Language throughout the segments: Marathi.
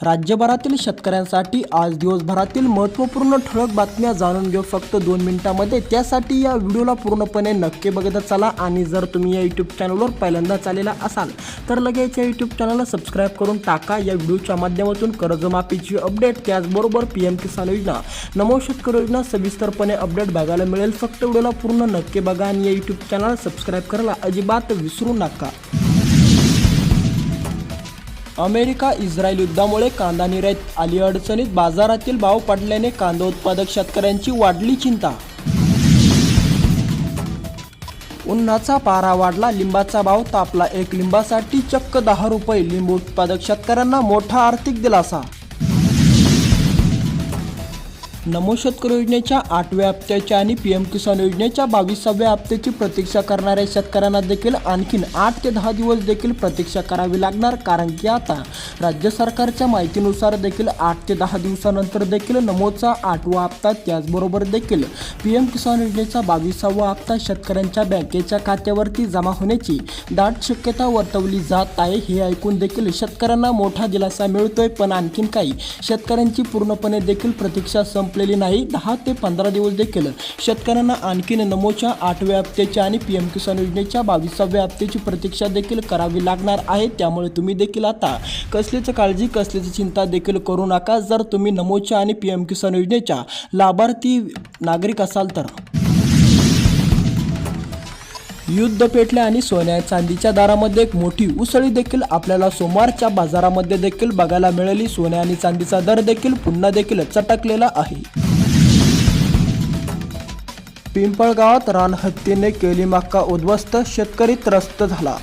राज्यभरातील शेतकऱ्यांसाठी आज दिवसभरातील महत्त्वपूर्ण ठळक बातम्या जाणून घेऊ फक्त 2 मिनिटांमध्ये। त्यासाठी या व्हिडिओला पूर्णपणे नक्की बघत चला आणि जर तुम्ही या यूट्यूब चॅनलवर पहिल्यांदाच आलेला असाल तर लगेच या यूट्यूब चॅनलला सबस्क्राइब करून टाका। या व्हिडिओच्या माध्यमातून कर्जमाफीची अपडेट त्याचबरोबर पीएम किसान योजना, नमो शेतकरी योजना सविस्तरपणे अपडेट बघायला मिळेल। फक्त व्हिडिओला पूर्ण नक्की बघा आणि या यूट्यूब चॅनलला सबस्क्राइब करायला अजिबात विसरू नका। अमेरिका इस्रायल युद्धामुळे कांदा निर्यात आली अडचणीत, बाजारातील भाव पडल्याने कांदा उत्पादक शेतकऱ्यांची वाढली चिंता। उन्हाचा पारा वाढला, लिंबाचा भाव तापला, एक लिंबासाठी चक्क 10 रुपये, लिंबू उत्पादक शेतकऱ्यांना मोठा आर्थिक दिलासा। नमो शेतकरी योजनेच्या 8व्या हप्त्याच्या आणि पीएम किसान योजनेच्या 22व्या हप्त्याची प्रतीक्षा करणाऱ्या शेतकऱ्यांना देखील आणखीन 8 ते 10 दिवस देखील प्रतीक्षा करावी लागणार, कारण की आता राज्य सरकारच्या माहितीनुसार देखील 8 ते 10 दिवसानंतर देखील नमोचा 8वा हप्ता त्याचबरोबर देखील पीएम किसान योजनेचा 22वा हप्ता शेतकऱ्यांच्या बँकेच्या खात्यावरती जमा होण्याची दाट शक्यता वर्तवली जात आहे। हे ऐकून देखील शेतकऱ्यांना मोठा दिलासा मिळतोय, पण आणखीन काही शेतकऱ्यांची पूर्णपणे देखील प्रतीक्षा संपलेली नाही। 10 ते 15 दिवस देखील शेतकऱ्यांना आणखीन नमोच्या 8व्या हप्त्याच्या आणि पीएम किसान योजनेच्या 22व्या हप्त्याची प्रतीक्षा देखील करावी लागणार आहे। त्यामुळे तुम्ही देखील आता कसलीच काळजी कसलीच चिंता देखील करू नका। जर तुम्ही नमोच्या आणि पीएम किसान योजनेच्या लाभार्थी नागरिक असाल तर युद्ध पेटले आणि सोन्या चांदीच्या दरामध्ये एक मोठी उसळी देखील आपल्याला सोमवारच्या बाजारामध्ये देखील बघायला मिळाली। सोन्या आणि चांदीचा दर देखील पुन्हा देखील चटकलेला आहे। पिंपळगावात रानहत्तीने केली मका उद्ध्वस्त, शेतकरी त्रस्त झाला।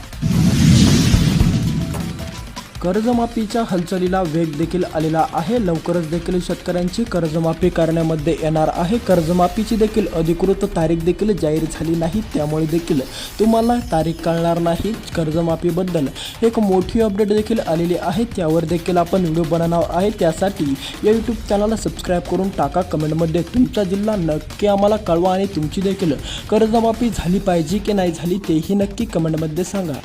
कर्जमाफीच्या हालचालीला वेग देखील आलेला आहे। लवकरच देखील शेतकऱ्यांची कर्जमाफी करण्यामध्ये येणार आहे। कर्जमाफीची देखील अधिकृत तारीख देखील जाहीर झाली नाही, त्यामुळे देखील तुम्हाला तारीख कळणार नाही। कर्जमाफीबद्दल एक मोठी अपडेट देखील आलेली आहे, त्यावर देखील आपण व्हिडिओ बनवणार आहे। त्यासाठी या यूट्यूब चॅनलला सबस्क्राइब करून टाका। कमेंटमध्ये तुमचा जिल्हा नक्की आम्हाला कळवा आणि तुमची देखील कर्जमाफी झाली पाहिजे की नाही झाली तेही नक्की कमेंटमध्ये सांगा।